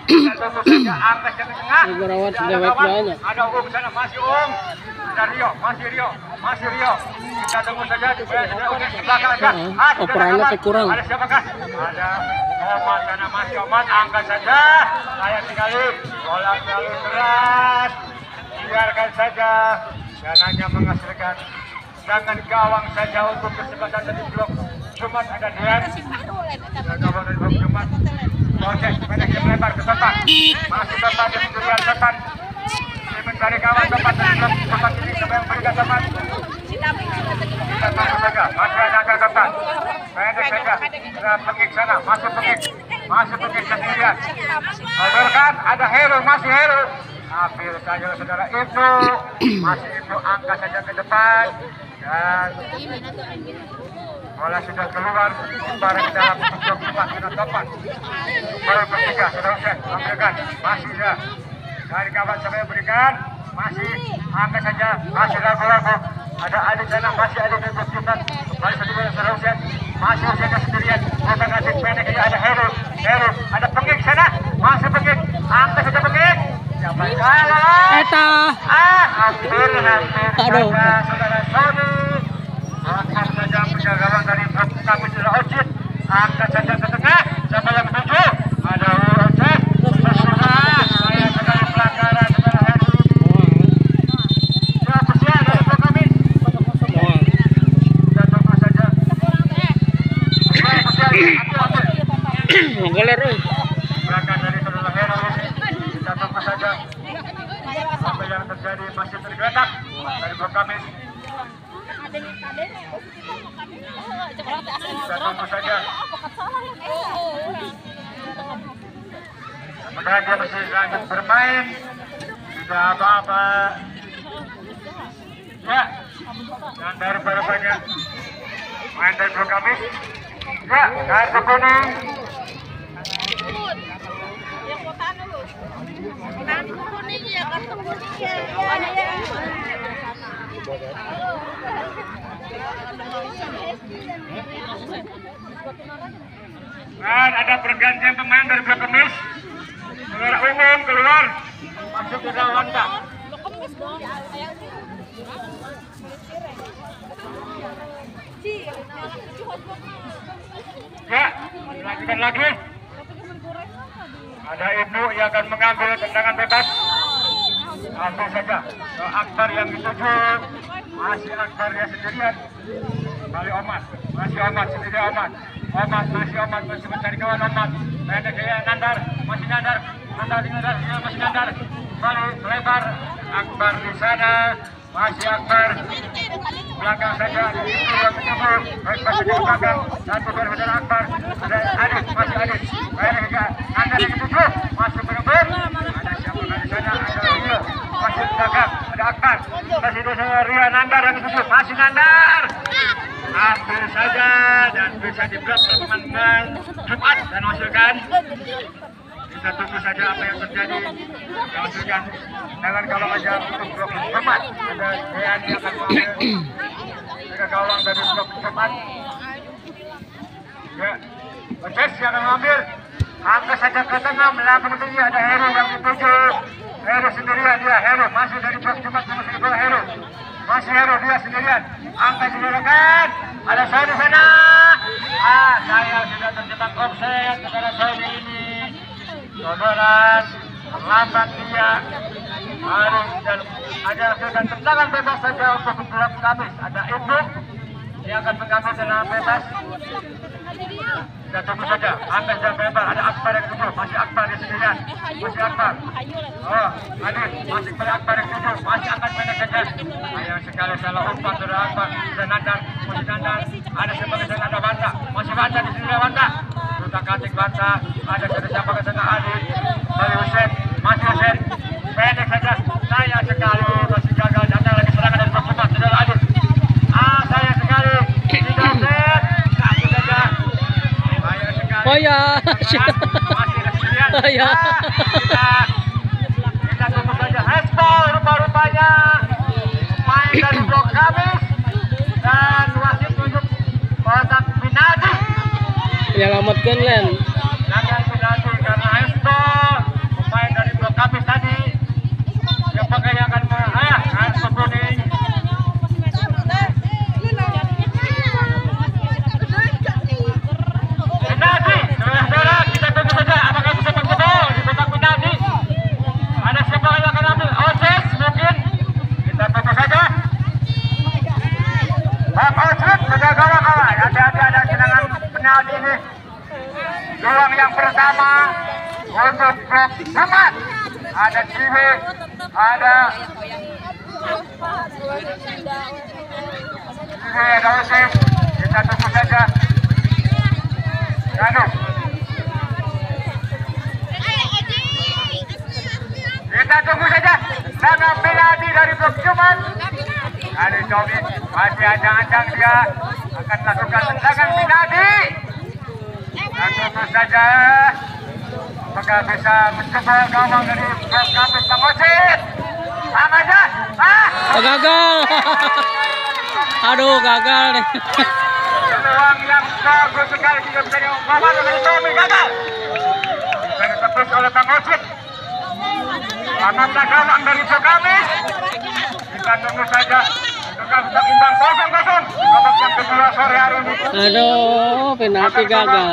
S4: Kita tunggu saja angka yang ke tengah. Ada sana, masih masih Rio. Kita tunggu saja di belakang aja. Operannya kurang. Ada siapakah? Ada Omat sana, masih Omat. Angkat saja. Sayang sekali. Bola terlalu keras. Biarkan saja. Dan hanya menghasilkan jangan gawang saja untuk kesempatan dari blok. Cuma ada Dian. Dan gawang dari blok Jumat. Proses pendek yang melebar ke tempat. Masih tempat di sendirian tempat. Mencari kawan tempat dari blok tempat ini sampai yang berikan tempat. Kita masuk saja. Masih ada angka tempat. Pendek saja. Pengik sana. Masih pengik sendirian. Alberkan ada Heru. Masih Heru. Ambil saja saudara Ibnu. Masih Ibnu angkat saja ke depan. Dan bola sudah keluar barang dalam blok tempat dengan tempat. Bola bertiga sudah Hussein ambilkan. Masih ya. Dari kawan siapa yang berikan. Masih angkat saja. Masih ragu-ragu. Ada Adit sana. Masih Adit yang bertimbang. Kembali satu bola sudah Hussein. Masih Hussein sendirian. Bukan Adit pendek ini ada Heru. Ada Pengik sana. Masih Pengik. Angkat saja Pengik. Hampir saja saudara Sony. Angkat saja penjagawan dari blok kami sudah Ocit. Angkat saja ke tengah. Siapa yang menuju? Ada Ocit. Saya sekali pelanggaran saudara Heru. Ya persiapan dari blok kami. Kita tunggu saja. Belakang dari saudara Heru. Kita tunggu saja. Apa yang terjadi masih tergeletak dari blok kami. Kita tunggu saja. Sementara dia masih lanjut bermain. Tidak apa-apa. Ya. Dan baru banyak main dari blok kami. Ya, kartu kuning.
S1: Kartu kuning ya, kartu kuning ya.
S4: Dan ada pergantian pemain dari blok kemis. Saudara Umum keluar, masuk ke Wanda. Ya, dilanjutkan lagi. Ada Ibnu yang akan mengambil tendangan bebas. Ambil saja. Akbar yang dituju. Masih Akbar ya sendirian. Kembali Omat. Masih Omat sendiri Omat. Masih mencari kawan Omat. Pendek ya Nandar. Masih Nandar. Masih Nandar. Kembali lebar. Akbar di sana. Masih Akbar. Belakang saja. Itu yang menyubu. Baik masih di belakang. Satu berbeda Akbar. Ada Adit. Masih Adit. Pendek ya Nandar yang dituju. Masih berebut. Ada siapa dari sana? Ada Rio. Masih belakang. Ada Akbar. Masih di sana Rio Nandar yang dituju. Masih Nandar. Ambil saja dan bisa diblok teman-teman Jumat dan hasilkan. Kita tunggu saja apa yang terjadi. Hasilkan dengan kalau aja untuk blok Jumat ada Dean yang akan mengambil. Jika gawang dari blok Jumat Ya, Oces yang mengambil. Angkat saja ke tengah, melambung tinggi, ada Heru yang dituju. Heru sendirian dia, Heru masih dari blok Jumat, masih bola Heru. Masih Heru dia sendirian. Angkat sendirian, ada Sony sana. Saya sudah terjebak offset kepada Sony ini. Sodoran, terlambat dia. Harus dan ada sudah tendangan bebas saja untuk blok Kamis. Ada Ibu yang akan mengambil tendangan bebas. Kita tunggu saja. Angkat dan bebas. Ada Akbar yang tujuh. Masih Akbar di sendirian. Masih Akbar. Oh, Adit masih pada Akbar yang tujuh. Masih akan pendek saja. Sayang sekali salah umpan dari Akbar. Sudah nandang. Masih nandang. Ada sebagai sana ada Banta. Masih Banta di sini Banta. Sudah katik Banta. Ada sudah siapa ke sana Adit. Dari Hussein. Masih Hussein. Pendek saja. Sayang sekali. Masih gagal. Datang lagi serangan dari Bang Cepat. Sudah Adit. Sayang sekali. Tidak Hussein. Satu saja.
S1: Oh ya. Oh ya.
S4: Kita tunggu saja. Hespol rupa-rupanya main dari blok Kamis dan wasit tunjuk kotak penalti.
S1: Yang amatkan Len.
S4: Jangan penalti karena Hespol pemain dari blok Kamis tadi. Siapakah yang akan kartu kuning? Penalti, saudara-saudara, kita tunggu saja apakah bisa bertemu di kotak penalti. Ada siapa yang akan ambil? Oces mungkin. Kita tunggu saja. Bang Oces sudah kalah. Hati-hati ada serangan penalti ini. Ruang yang pertama untuk blok Jumat. Ada Ciwi, ada Oces. Kita tunggu saja. Aduh. Kita tunggu saja. Tendangan penalti dari blok Jumat. Ada Jomi masih ancang-ancang dia akan lakukan tendangan penalti. Dan tunggu saja. Apakah bisa mencoba gawang dari blok Kamis Bang Oces? Sama aja.
S1: Gagal. Aduh, gagal nih.
S4: Peluang yang bagus sekali tidak bisa diungkapkan dari Tommy, gagal. Bisa ditepis oleh Bang Oces. Angkatlah gawang dari blok Kamis. Kita tunggu saja. Tukar sudah imbang 0-0 di babak yang kedua sore hari ini.
S1: Aduh, penalti gagal.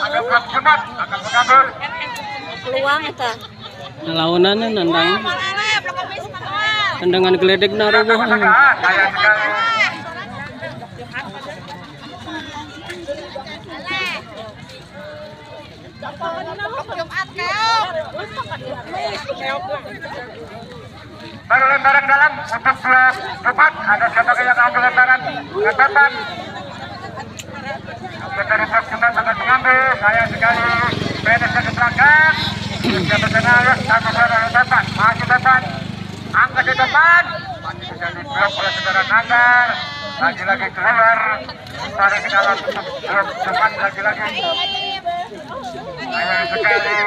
S4: Ada blok Jumat akan mengambil.
S2: Peluang itu.
S1: Lawanannya nandang. Tendangan geledek naruh.
S4: Saya sekali. Baru lemparan dalam untuk blok Jumat. Ada siapa yang ambil lemparan catatan. Dari blok Jumat akan mengambil. Sayang sekali. Pendek ke belakang. Siapa tenaga satu saudara depan. Masih depan. Angkat di depan. Masih bisa diblok oleh saudara Nagar. Lagi-lagi keluar. Tarik ke dalam untuk blok Jumat lagi-lagi. Sayang sekali.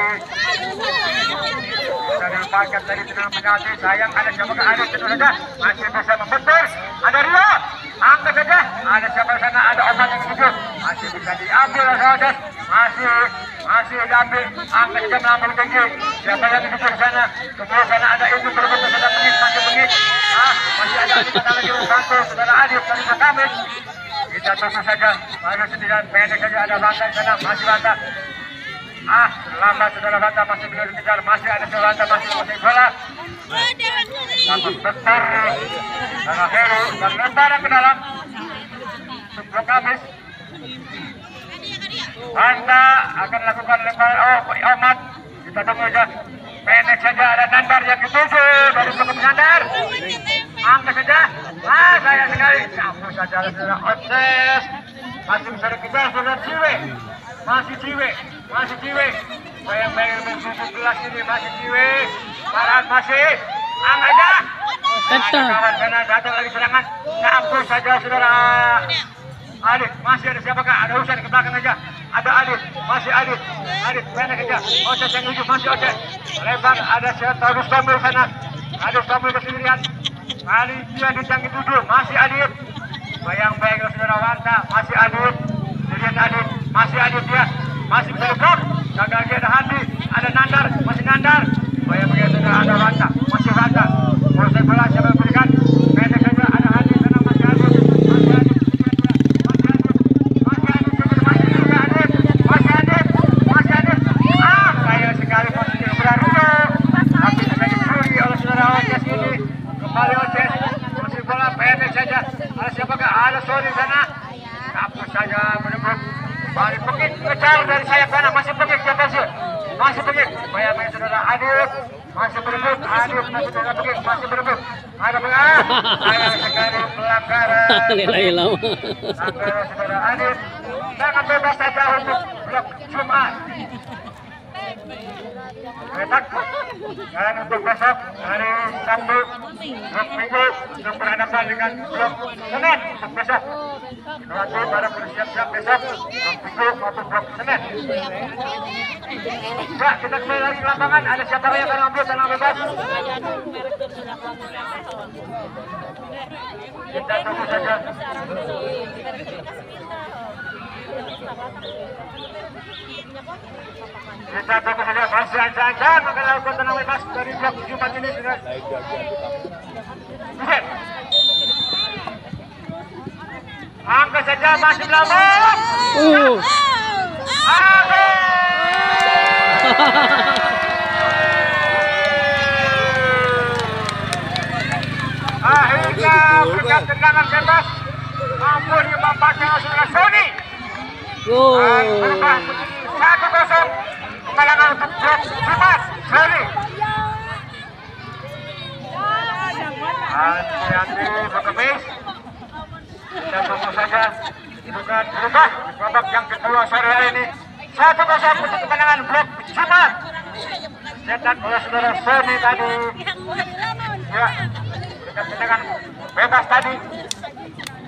S4: Dari paket dari tendangan penalti. Sayang ada siapa ada tentu saja. Masih bisa membentur. Ada Rio. Angkat saja. Ada siapa di sana? Ada obat yang tujuh. Masih bisa diambil saudara. Masih diambil. Angkat saja melambung tinggi. Siapa yang tujuh di sana? Kemudian sana ada itu berbunyi saudara Pengit. Masih Pengit. Masih ada kita lagi membantu saudara Adif dari Kamis. Kita tunggu saja. Baru sendirian pendek saja ada Banta di sana. Masih Banta. Lambat saudara Banta masih belum dikejar. Masih ada saudara Banta masih bola. Dapat besar. Karena Heru dan lemparan ke dalam. Blok Kamis. Banta akan lakukan lemparan. Omat. Kita tunggu saja. Pendek saja ada Nandar yang dituju dari blok Nandar. Angkat saja. Sayang sekali. Campur saja saudara Oces. Masih bisa dikejar saudara Ciwi. Masih Ciwi. Bayang-bayang 17 ini masih Ciwi. Paran masih. Angkat aja. Kawan sana datang lagi serangan. Campur saja saudara Adit. Masih ada siapakah? Ada Husain ke belakang aja. Ada Adit. Masih Adit. Pendek aja. Oces yang hujung. Masih Oces. Lebar ada Tarus Tomil sana. Ada Tomil kesendirian. Kali dia ditanggi tujuh. Masih Adit. Bayang-bayang saudara Wanta. Masih Adit.
S3: bagian Adit, masih Adit dia, masih bisa blok. Gagal dia ada Handi, ada Nandar, masih Nandar. Bayar bagian sudah ada Ranta, masih Ranta. Proses bola siapa yang berikan? Pendek saja ada Handi, sana masih Adit, masih Adit. Sekali posisi Rio, tapi sudah dicuri oleh saudara Oces ini. Kembali Oces, posisi bola pendek saja. Ada siapakah? Ada Sori sana. Kapus saja menembus. Balik Pekik, kejar dari sayap kanan. Masih Pekik siapa sih? Masih Pekik. Bayar saudara Adit. Masih berebut. Adit masih saudara Pekik. Masih berebut. Ada pengarah. Sayang sekali pelanggaran. Pelanggaran saudara Adit. Sangat bebas saja untuk blok Jumat. Retak dan untuk besok hari Sabtu blok Minggu untuk berhadapan dengan blok Senin untuk besok. Nanti pada bersiap-siap besok blok Minggu maupun blok Senin. Ya, kita kembali lagi ke lapangan. Ada siapa yang akan ambil tanah bebas? Kita tunggu saja. Kita tunggu saja, masih ancang-ancang akan lakukan tenang bebas dari blok Jumat ini sudah. Angkat saja, masih melambung. Akhirnya berkat tendangan bebas mampu dimampatkan saudara Sony. Berubah 1-0 kemenangan untuk blok Jumat Sony. Hati-hati berkemis. Kita tunggu saja bukan berubah babak yang kedua sore hari ini. 1-0 untuk kemenangan blok Jumat. Cetak oleh saudara Sony tadi. Ya, berkat tendangan bebas tadi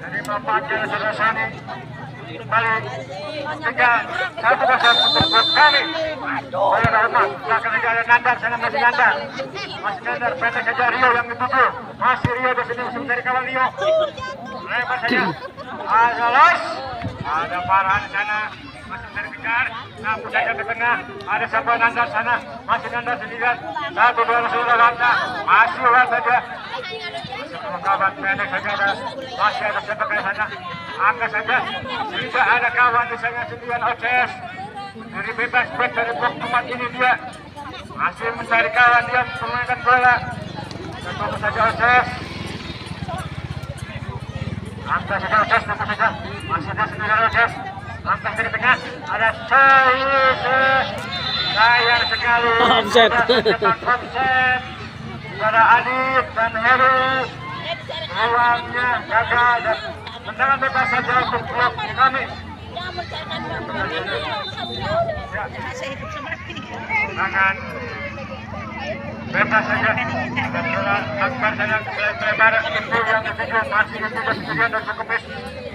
S3: dari memanfaatkan saudara Sony. Kembali 3-1 untuk blok kami. Oleh Rahmat, belakang saja ada Nandar, sana masih Nandar. Masih Nandar, pendek saja Rio yang dituju. Masih Rio di sini musuh dari kawan Rio. Lepas saja. Ada Los, ada Farhan di sana. Masih dari kejar, namun saja ke tengah. Ada siapa Nandar sana, masih Nandar sendirian. 1-2 sudah Ranta, masih Ranta saja. Kawan pendek saja ada, masih ada siapa ke sana. Angkat saja, tidak ada kawan di sana sendirian Oces. Dari bebas back dari blok Jumat ini dia masih mencari kawan, dia memainkan bola. Kita tunggu saja Oces. Angkat saja Oces, tunggu saja. Masih ada sendirian Oces. Angkat dari tengah, ada Solis. Sayang sekali. Offset. Saudara Adit dan Heru. Ruangnya gagal dan tendangan bebas saja untuk blok kami. Tangan bebas saja dan bola Akbar saja lebar itu yang dituju masih itu sendirian dan Kemis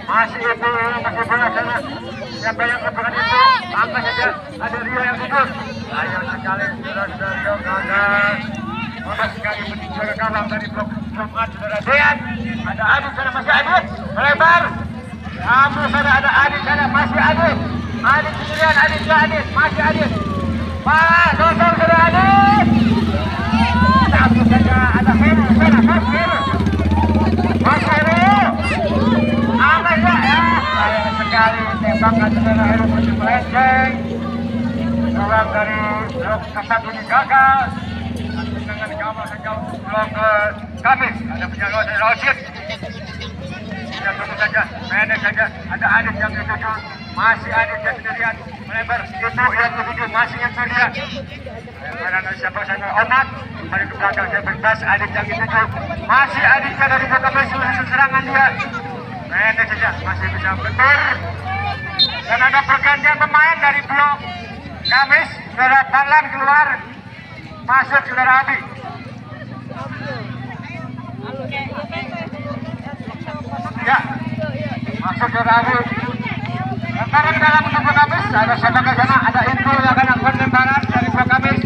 S3: masih itu masih bola sana siapa yang lakukan itu angkat saja ada Rio yang tidur sayang sekali saudara Rio gagal mudah sekali menjaga gawang dari blok Jumat saudara Dean ada Adit sana masih Adit melebar namun sana ada Adit sana masih Adit Adit sendirian Adit ya Adit masih Adit malah sosok saudara Adit tapi saja ada Heru sana masih Heru masih Heru aman ya sayang sekali tembakan saudara Heru masih melenceng orang dari blok tempat ini gagal dengan gawang sejauh blok Kamis ada penjaga dari Rosid kita tunggu saja pendek saja ada Adit yang dituju masih Adit yang sendirian melebar itu yang dituju masih yang sendirian karena siapa sana Omat kembali ke belakang saya bebas Adit yang dituju masih Adit dari blok Kamis hasil serangan dia pendek saja masih bisa betul dan ada pergantian pemain dari blok Kamis saudara Talan keluar masuk saudara Abi ya masuk saudara Abi antara ke dalam untuk blok Kamis ada siapa ke sana ada info yang akan lakukan lemparan dari blok Kamis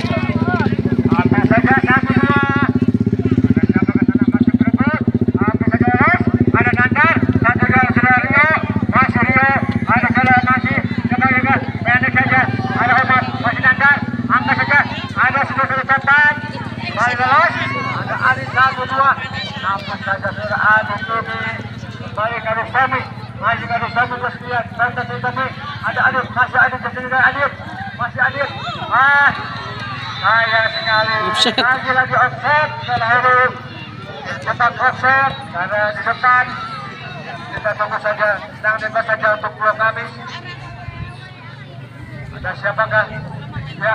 S3: ambil saja 1-2 ada siapa ke sana masuk berebut ambil saja Ros ada Nandar 1-2 saudara Rio masih Rio ada saudara masih
S4: saja sudah Adit Tumi. Balik Adit Tami. Masih Adit Tami kesekian. Tami. Ada Adit. Masih Adit kesekian Adit. Masih Adit. Sayang sekali. Lagi offset. Salah huruf. Cepat offset. Karena di depan. Kita tunggu saja. Sedang bebas saja untuk dua Kamis. Ada siapakah? Ya.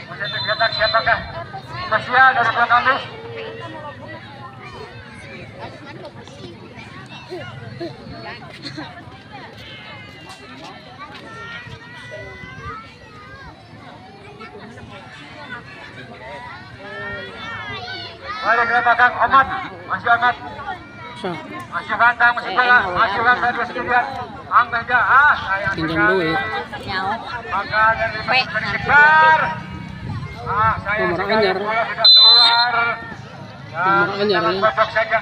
S4: Masih terlihat siapakah? Spesial dari dua Kamis. Balik ke belakang Omat, masih Omat, masih bantang, masih bola, masih bantang dua sendirian, angkat aja, sayang sekali. Maka dari sekitar, sayang sekali bola sudah keluar. Dan babak saja,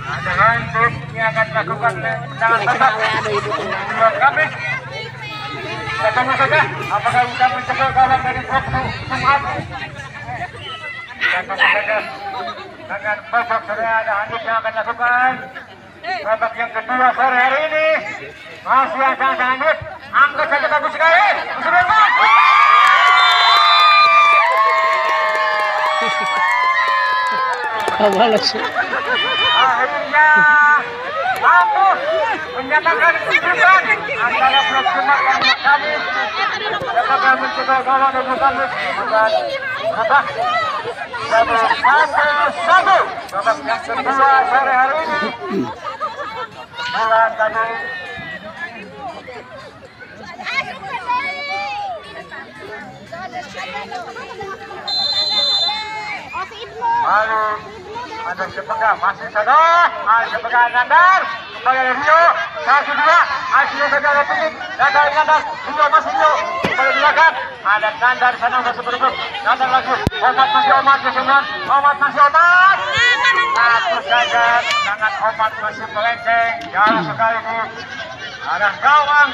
S4: ada lanjut yang akan dilakukan dengan babak dua Kamis. Kita tunggu saja apakah bisa mencetak kawan dari blok Jumat. Kita tunggu saja dengan babak sore ada Hanif yang akan dilakukan babak yang kedua sore hari ini. Masih yang sangat Hanif, angkat saja bagus sekali. Akhirnya mampu menyatakan keputusan antara blok Jumat dan blok Kamis. Apakah mencetak kawan dari blok Kamis bukan babak 1-1 babak yang kedua sore hari ini. Bulan tadi lalu ada Sepega masih sada, Sepega Nandar kembali dari Rio 1-2, Asio saja Lepik dan dari Nandar Rio masih Rio kembali di belakang, ada Nandar sana masih berduduk, Nandar lagi Omat masih Omat kesenangan, Omat masih Omat satu saja sangat Omat masih melenceng jauh sekali di arah gawang,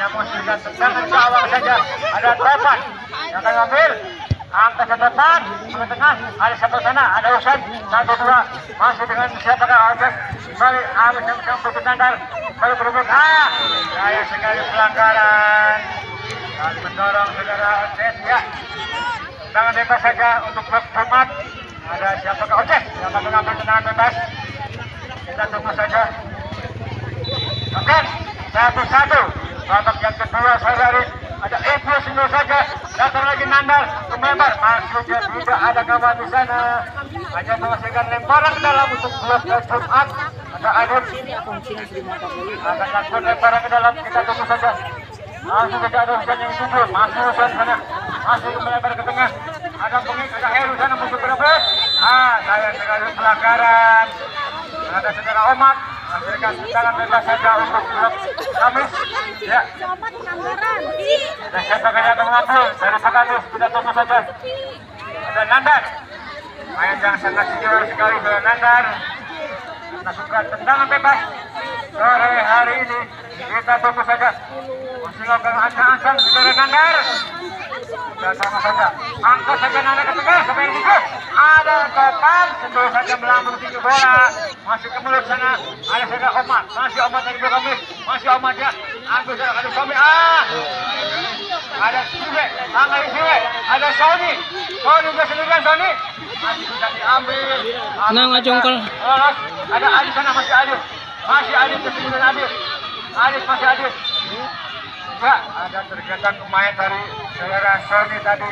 S4: namun sudah tendangan gawang saja. Ada Topan yang akan ambil angka ke depan, ke tengah, ada sebelah sana, ada Usain, 1-2, masih dengan siapakah Ojek, balik harus yang sampai Nandar, balik berebut, saya sekali pelanggaran, dan mendorong saudara Ojek, ya, tangan bebas saja untuk blok Jumat, ada siapakah Ojek, yang akan mengambil tendangan bebas, kita tunggu saja, oke, 1-1, babak yang kedua sore hari. Ada Ibu single saja, datang lagi Nandar, kemembar, maksudnya tidak ada kawan di sana, hanya menghasilkan lemparan ke dalam untuk blok Jumat. Ada Adit, akan lakukan lemparan ke dalam, kita tunggu saja. Langsung tidak ada Hujan yang tidur, masuk Hujan sana, masuk melebar ke tengah, ada pengik, ada Heru sana musuh berebut. Saya sekali pelanggaran, ada saudara Omat. Hasilkan tendangan bebas saja untuk blok Kamis. Ya. Dan siapakah yang akan mengambil dari Kamis? Kita tunggu saja. Ada Nandar. Main yang sangat senior sekali dari Nandar. Masukkan tendangan bebas sore hari ini. Kita tunggu saja. Silakan ancang-ancang saudara Nandar. Kita tunggu saja. Angkat saja Nandar ke tengah sampai yang tiga. Ada Topan, sentuh saja melambung tinggi bola, masuk ke mulut sana, ada saja Omat, masih Omat dari belakang Kamis, masih Omat ya, ambil saja ada Somi, ada Siwe, angkat Siwe, ada Sony juga sendirian Sony, masih bisa diambil, ada Adit sana, masih Adit kesendirian Adit masih Adit, ya, ada tergetak pemain dari saudara Sony tadi.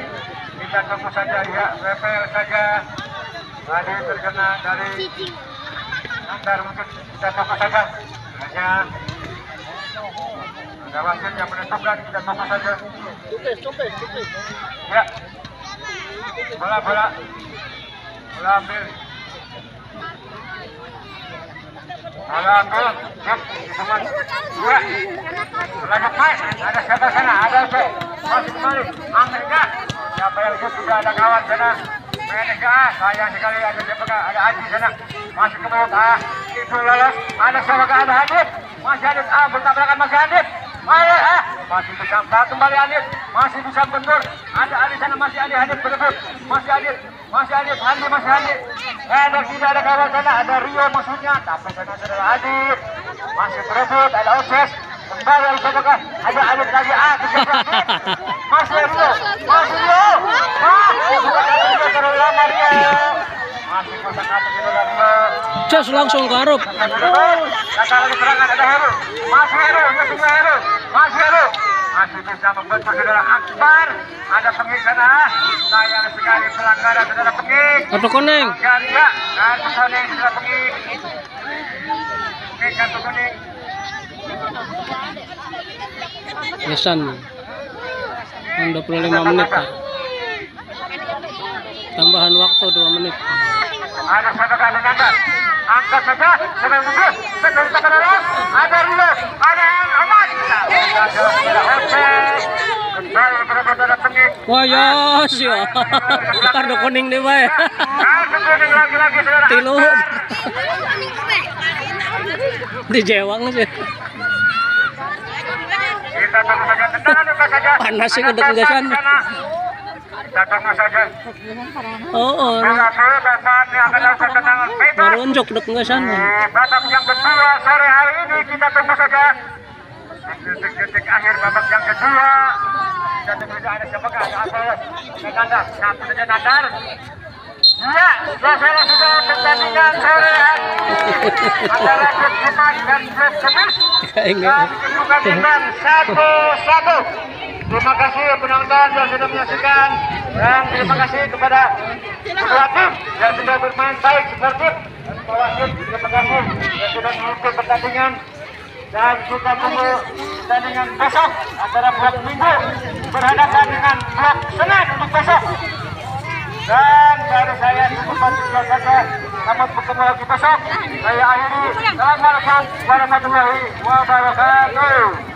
S4: Kita tunggu saja ya, repel saja. Tadi terkena dari Nandar mungkin kita tunggu saja. Hanya ada wasit yang menentukan, kita tunggu saja. Ya, bola ambil. Bola ambil, ya, lanjut main. Ada siapa sana? Ada Usain. Masih kembali, Amerika. Siapa yang sudah ada kawan sana? Mereka, sayang sekali ada siapa? Ada Aji sana. Masih ke bawah, itu lolos. Ada siapa? Ada Adit. Masih Adit, bertabrakan masih Adit. Ayo, masih bisa kembali Adit, masih bisa bentur. Ada Adit sana, masih Adit berebut, masih Adit, Handi, masih Handi. Tidak ada kawan sana, ada Rio maksudnya, tapi sana saudara Adit masih berebut, ada Oces. Kembali harus apakah ada Adit lagi? Masih Rio, masih Rio, terlalu lama Rio. Masih kotak-katik saudara Rio.
S6: Just langsung garuk.
S4: Kata lagi serangan ada Heru, masih Heru, masih Heru. Masih bisa membentuk saudara Akbar. Ada pengik sana. Sayang sekali pelanggaran saudara pengik.
S6: Kartu kuning.
S4: Ya, kartu kuning saudara pengik. Pengik kartu kuning.
S6: Lesan. 25 menit. Tambahan waktu 2 menit.
S4: Ada siapakah ada Nanda? Angkat saja, sedang duduk, ada Rio, ada Ahmad. Kembali berapa saudara pengik.
S6: Wah ya sih. Kartu kuning deh bae.
S4: Kartu kuning lagi-lagi saudara.
S6: Tilu. Di Jewang sih.
S4: Kita tunggu saja, tendangan saja.
S6: Panas sih udah kegasan.
S4: Kita tunggu saja.
S6: Oh. Baru unjuk udah kegasan.
S4: Babak yang kedua sore hari ini kita tunggu saja. Detik-detik akhir babak yang kedua. Kita tunggu saja, ada siapakah? Ada apa? Nandar, satu saja Nandar. Ya, selesai sudah pertandingan sore hari ini antara klub Jumat dan klub Kemis. Dan kedudukan imbang 1-1. Terima kasih penonton yang sudah menyaksikan dan terima kasih kepada kedua tim yang sudah bermain baik sportif dan wasit. Terima kasih yang sudah mengikuti pertandingan dan kita tunggu pertandingan besok antara blok Minggu berhadapan dengan blok Senin untuk besok. Dan dari saya cukup saja. Selamat bertemu lagi besok. Saya akhiri. Assalamualaikum warahmatullahi wabarakatuh.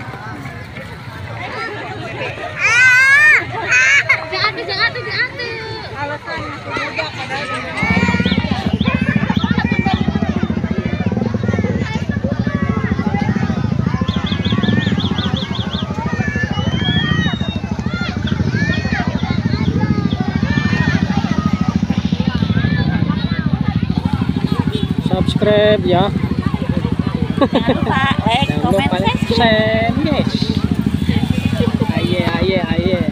S1: Jangan alasan masih muda padahal
S6: subscribe ya.
S1: jangan lupa like,
S6: Jangan lupa
S1: comment,
S6: share guys. Aye.